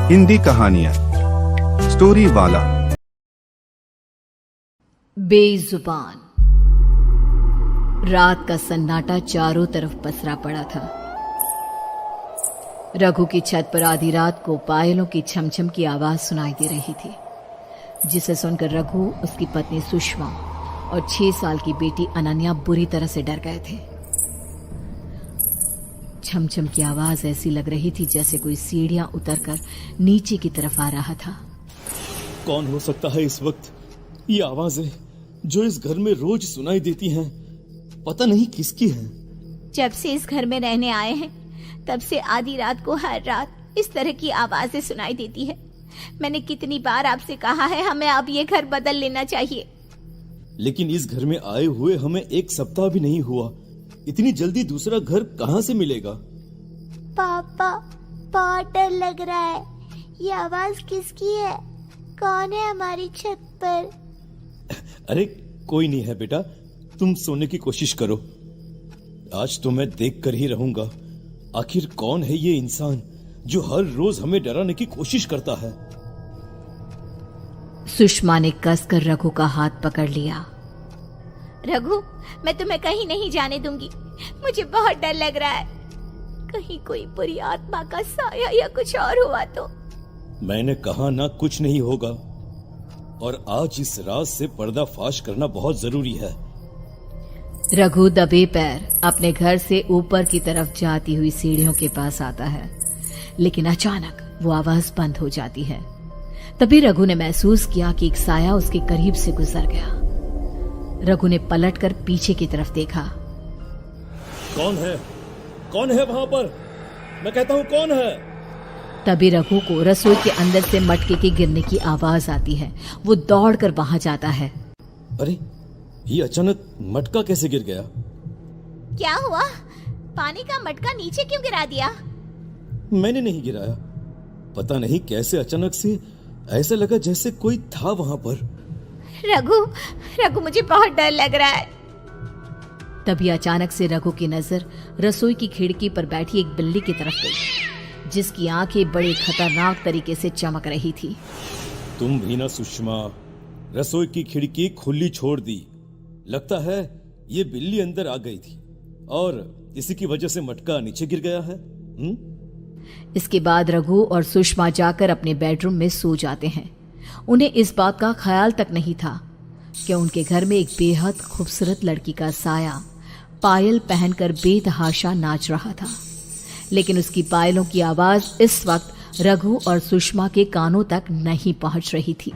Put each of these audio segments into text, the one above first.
हिंदी कहानियाँ स्टोरी वाला। बेजुबान। रात का सन्नाटा चारों तरफ पसरा पड़ा था। रघु की छत पर आधी रात को पायलों की छमछम की आवाज सुनाई दे रही थी, जिसे सुनकर रघु, उसकी पत्नी सुषमा और 6 साल की बेटी अनन्या बुरी तरह से डर गए थे। छमछम की आवाज ऐसी लग रही थी जैसे कोई सीढ़ियां उतरकर नीचे की तरफ आ रहा था। कौन हो सकता है इस वक्त? ये आवाजें जो इस घर में रोज सुनाई देती हैं, पता नहीं किसकी हैं। जब से इस घर में रहने आए हैं तब से आधी रात को हर रात इस तरह की आवाजें सुनाई देती है। मैंने कितनी बार आपसे कहा है हमें अब ये घर बदल लेना चाहिए। लेकिन इस घर में आए हुए हमें 1 सप्ताह भी नहीं हुआ, इतनी जल्दी दूसरा घर कहाँ से मिलेगा? पापा, बहुत डर लग रहा है। ये आवाज किसकी है? कौन है हमारी छत पर? अरे कोई नहीं है बेटा, तुम सोने की कोशिश करो। आज तो मैं देख कर ही रहूंगा, आखिर कौन है ये इंसान जो हर रोज हमें डराने की कोशिश करता है। सुषमा ने कसकर रघु का हाथ पकड़ लिया। रघु, मैं तुम्हें कहीं नहीं जाने दूंगी। मुझे बहुत डर लग रहा है, कहीं कोई बुरी आत्मा का साया या कुछ और हुआ तो। मैंने कहा ना कुछ नहीं होगा, और आज इस राज से पर्दाफाश करना बहुत जरूरी है। रघु दबे पैर अपने घर से ऊपर की तरफ जाती हुई सीढ़ियों के पास आता है, लेकिन अचानक वो आवाज बंद हो जाती है। तभी रघु ने महसूस किया कि एक साया उसके करीब से गुजर गया। रघु ने पलटकर पीछे की तरफ देखा। कौन है? कौन है वहां पर? मैं कहता हूँ कौन है? तभी रघु को रसोई के अंदर से मटके के गिरने की आवाज आती है। वो दौड़कर वहां जाता है। अरे ये अचानक मटका कैसे गिर गया? क्या हुआ? पानी का मटका नीचे क्यों गिरा दिया? मैंने नहीं गिराया, पता नहीं कैसे अचानक से ऐसा लगा जैसे कोई था वहां पर। रघु, मुझे बहुत डर लग रहा है। तभी अचानक से रघु की नजर रसोई की खिड़की पर बैठी एक बिल्ली की तरफ गई, जिसकी आंखें बड़े खतरनाक तरीके से चमक रही थी। तुम भी ना सुषमा, रसोई की खिड़की खुली छोड़ दी। लगता है ये बिल्ली अंदर आ गई थी और इसी की वजह से मटका नीचे गिर गया है। इसके बाद रघु और सुषमा जाकर अपने बेडरूम में सो जाते हैं। उन्हें इस बात का ख्याल तक नहीं था कि उनके घर में एक बेहद खूबसूरत लड़की का साया पायल पहनकर बेतहाशा नाच रहा था, लेकिन उसकी पायलों की आवाज इस वक्त रघु और सुषमा के कानों तक नहीं पहुंच रही थी।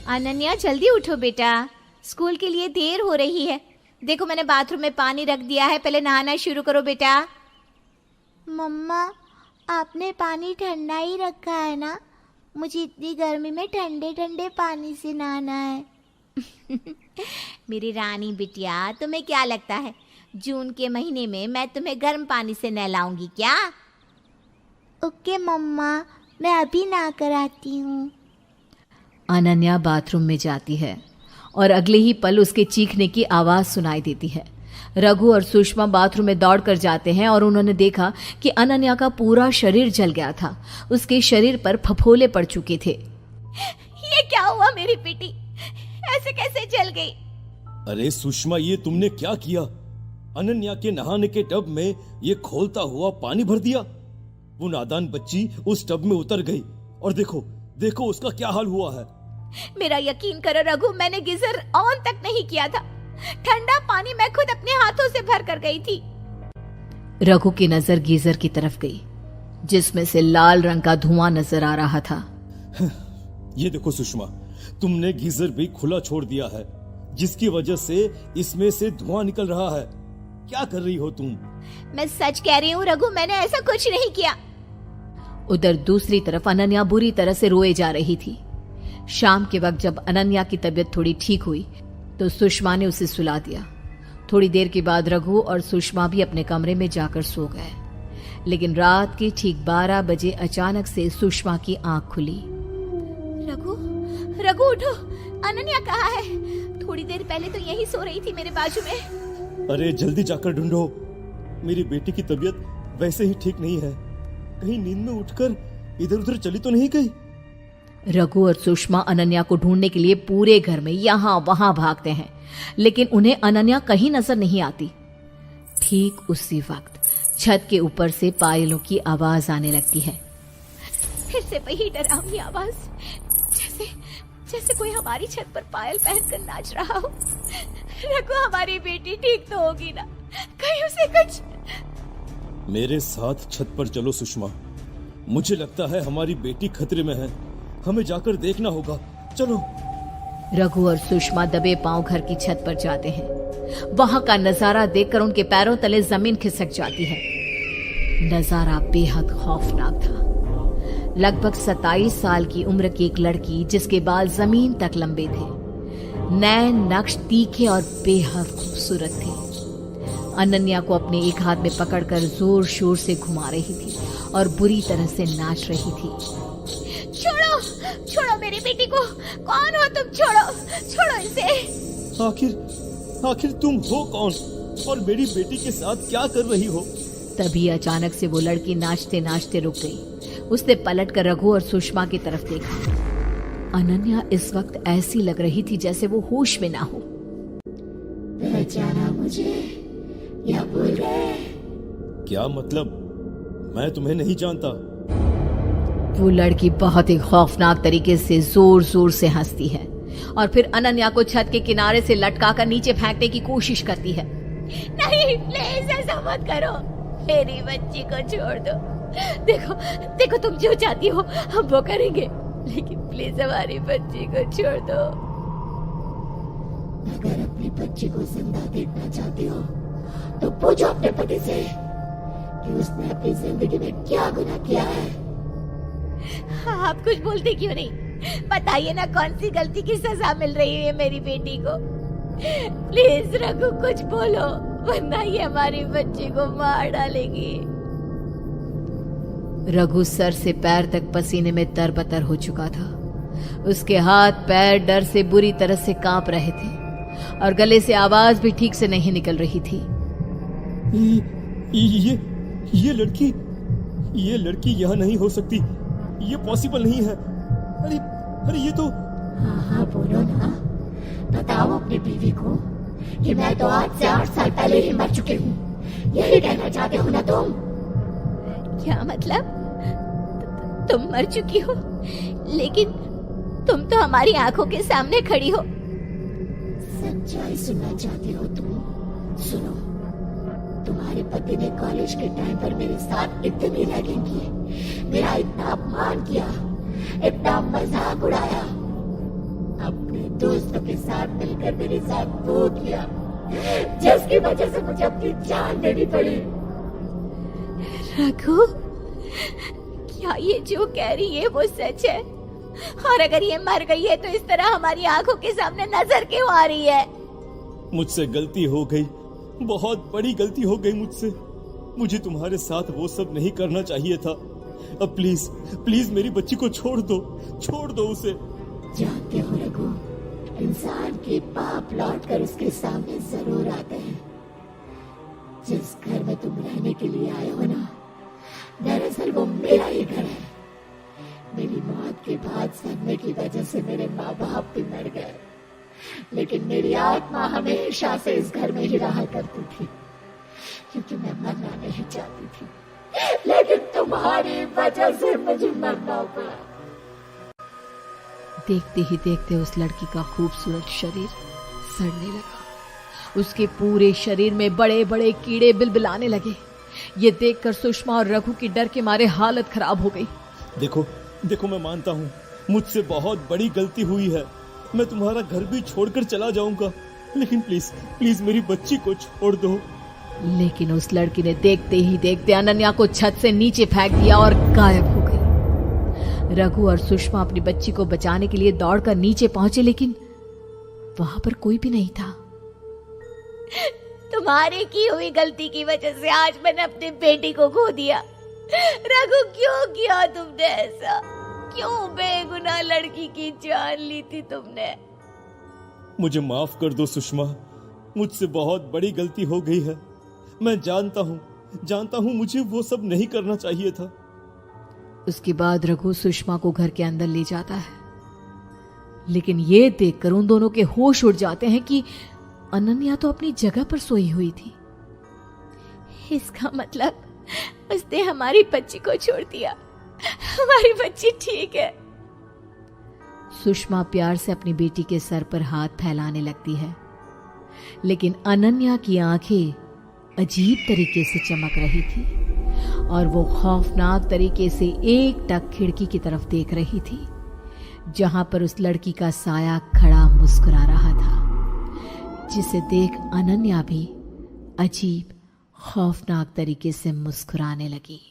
अनन्या, जल्दी उठो बेटा, स्कूल के लिए देर हो रही है। देखो मैंने बाथरूम में पानी रख दिया है, पहले नहाना शुरू करो बेटा। मम्मा, आपने पानी ठंडा ही रखा है ना? मुझे इतनी गर्मी में ठंडे ठंडे पानी से नहाना है। मेरी रानी बिटिया, तुम्हें क्या लगता है जून के महीने में मैं तुम्हें गर्म पानी से नहलाऊंगी क्या? ओके मम्मा, मैं अभी नहा कर आती हूँ। अनन्या बाथरूम में जाती है और अगले ही पल उसके चीखने की आवाज सुनाई देती है। रघु और सुषमा बाथरूम में दौड़कर जाते हैं और उन्होंने देखा कि अनन्या का पूरा शरीर जल गया था। उसके शरीर पर फफोले पड़ चुके थे। ये क्या हुआ मेरी बेटी? ऐसे कैसे जल गई? अरे सुषमा, ये तुमने क्या किया? अनन्या के नहाने के टब में ये खोलता हुआ पानी भर दिया। वो नादान बच्ची उस टब में उतर गई और देखो उसका क्या हाल हुआ है। मेरा यकीन करो रघु, मैंने गीजर ऑन तक नहीं किया था। ठंडा पानी मैं खुद अपने हाथों से भर कर गई थी। रघु की नजर गीजर की तरफ गई, जिसमें से लाल रंग का धुआं नजर आ रहा था। ये देखो सुषमा, तुमने गीजर भी खुला छोड़ दिया है, जिसकी वजह से इसमें से धुआं निकल रहा है। क्या कर रही हो तुम? मैं सच कह रही हूँ रघु, मैंने ऐसा कुछ नहीं किया। उधर दूसरी तरफ अनन्या बुरी तरह से रोए जा रही थी। शाम के वक्त जब अनन्या की तबीयत थोड़ी ठीक हुई तो सुषमा ने उसे सुला दिया। थोड़ी देर के बाद रघु और सुषमा भी अपने कमरे में जाकर सो गए, लेकिन रात के ठीक 12 बजे अचानक से सुषमा की आंख खुली। रघु उठो, अनन्या कहाँ है? थोड़ी देर पहले तो यही सो रही थी मेरे बाजू में। अरे जल्दी जाकर ढूंढो, मेरी बेटी की तबीयत वैसे ही ठीक नहीं है, कहीं नींद में उठकर इधर उधर चली तो नहीं गई? रघु और सुषमा अनन्या को ढूंढने के लिए पूरे घर में यहां वहां भागते हैं, लेकिन उन्हें अनन्या कहीं नजर नहीं आती। ठीक उसी वक्त छत के ऊपर से पायलों की आवाज आने लगती है। फिर से वही डरावनी आवाज, जैसे जैसे कोई हमारी छत पर पायल पहनकर नाच रहा हो। रघु, हमारी बेटी ठीक तो होगी ना? कहीं उसे कुछ... मेरे साथ छत पर चलो सुषमा, मुझे लगता है हमारी बेटी खतरे में है, हमें जाकर देखना होगा, चलो। रघु और सुषमा दबे पांव घर की छत पर जाते हैं। वहां का नजारा देखकर उनके पैरों तले जमीन खिसक जाती है। नजारा बेहद खौफनाक था। लगभग 27 साल की उम्र की एक लड़की, जिसके बाल जमीन तक लंबे थे, नैन नक्श तीखे और बेहद खूबसूरत थे। अनन्या को अपने एक हाथ में पकड़कर जोर शोर से घुमा रही थी और बुरी तरह से नाच रही थी। छोड़ो, छोड़ो मेरी बेटी को। कौन हो तुम? छोड़ो, छोड़ो इसे। आखिर तुम हो कौन और मेरी बेटी के साथ क्या कर रही हो? तभी अचानक से वो लड़की नाचते नाचते रुक गई। उसने पलटकर रघु और सुषमा की तरफ देखा। अनन्या इस वक्त ऐसी लग रही थी जैसे वो होश में ना हो। पहचाना मुझे या भूल गए? क्या मतलब? मैं तुम्हें नहीं जानता। वो लड़की बहुत ही खौफनाक तरीके से जोर जोर से हंसती है और फिर अनन्या को छत के किनारे से लटकाकर नीचे फेंकने की कोशिश करती है। नहीं, प्लीज ऐसा मत करो, मेरी बच्ची को छोड़ दो। देखो देखो, तुम जो चाहती हो हम वो करेंगे, लेकिन प्लीज हमारी बच्ची को छोड़ दो। अगर अपनी बच्ची को जिंदा देखना चाहती हो तो पूछो अपने पति से कि उसने अपनी जिंदगी में क्या गुनाह किया है। आप कुछ बोलते क्यों नहीं? बताइए ना, कौन सी गलती की सजा मिल रही है मेरी बेटी को? प्लीज रघु, कुछ बोलो, वरना ये हमारी बच्ची को मार डालेगी। रघु सर से पैर तक पसीने में तरबतर हो चुका था। उसके हाथ पैर डर से बुरी तरह से कांप रहे थे और गले से आवाज भी ठीक से नहीं निकल रही थी। ये लड़की यहाँ नहीं हो सकती, ये पॉसिबल नहीं है। अरे ये तो... हाँ बोलो ना, बताओ अपनी बीवी को कि मैं तो आज से 8 साल पहले ही मर चुकी हूँ। यही कहना चाहते हो ना तुम? क्या मतलब? तुम मर चुकी हो, लेकिन तुम तो हमारी आंखों के सामने खड़ी हो। सच्चाई सुनना चाहती हो तुम? सुनो, तुम्हारे पति ने कॉलेज के टाइम पर मेरे साथ इतनी रैगिंग की, मेरा इतना अपमान किया, इतना मजाक उड़ाया, अपने दोस्तों के साथ मिलकर मेरे साथ वो किया, जिसकी वजह से मुझे अपनी जान देनी पड़ी। रघु, क्या ये जो कह रही है वो सच है? और अगर ये मर गई है तो इस तरह हमारी आंखों के सामने नजर क्यों आ रही है? मुझसे गलती हो गई, बहुत बड़ी गलती हो गई मुझसे। मुझे तुम्हारे साथ वो सब नहीं करना चाहिए था। अब प्लीज प्लीज मेरी बच्ची को छोड़ दो उसे। जानते हो रघु, इंसान के पाप लौटकर उसके सामने जरूर आते हैं। जिस घर में तुम रहने के लिए आए हो ना, दरअसल वो मेरा ही घर है। मेरी मौत के बाद सदमे की वजह से मेरे माँ बाप भी मर गए, लेकिन मेरी आत्मा हमेशा से इस घर में ही रहा करती थी, क्योंकि मैं मरना नहीं चाहती थी। लेकिन तुम्हारी वजह से मुझे मरना पड़ा। देखते ही देखते उस लड़की का खूबसूरत शरीर सड़ने लगा। उसके पूरे शरीर में बड़े बड़े कीड़े बिलबिलाने लगे। ये देखकर सुषमा और रघु की डर के मारे हालत खराब हो गई। देखो मैं मानता हूँ मुझसे बहुत बड़ी गलती हुई है। मैं तुम्हारा घर भी छोड़कर चला जाऊंगा, लेकिन प्लीज प्लीज मेरी बच्ची को छोड़ दो। लेकिन उस लड़की ने देखते ही देखते अनन्या को छत से नीचे फेंक दिया और गायब हो गई। रघु और सुषमा अपनी बच्ची को बचाने के लिए दौड़कर नीचे पहुंचे, लेकिन वहां पर कोई भी नहीं था। तुम्हारी की हुई गलती की वजह से आज मैंने अपनी बेटी को खो दिया। रघु, क्यों किया तुमने ऐसा? क्यों बेगुनाह लड़की की जान ली थी तुमने? मुझे माफ कर दो सुषमा, मुझसे बहुत बड़ी गलती हो गई है। मैं जानता हूँ मुझे वो सब नहीं करना चाहिए था। उसके बाद रघु सुषमा को घर के अंदर ले जाता है, लेकिन ये देखकर उन दोनों के होश उड़ जाते हैं कि अनन्या तो अपनी जगह पर सोई हुई थी। इसका मतलब उसने हमारी बच्ची को छोड़ दिया। हमारी बच्ची ठीक है। सुषमा प्यार से अपनी बेटी के सर पर हाथ फैलाने लगती है, लेकिन अनन्या की आंखें अजीब तरीके से चमक रही थी और वो खौफनाक तरीके से एकटक खिड़की की तरफ देख रही थी, जहां पर उस लड़की का साया खड़ा मुस्कुरा रहा था, जिसे देख अनन्या भी अजीब खौफनाक तरीके से मुस्कुराने लगी।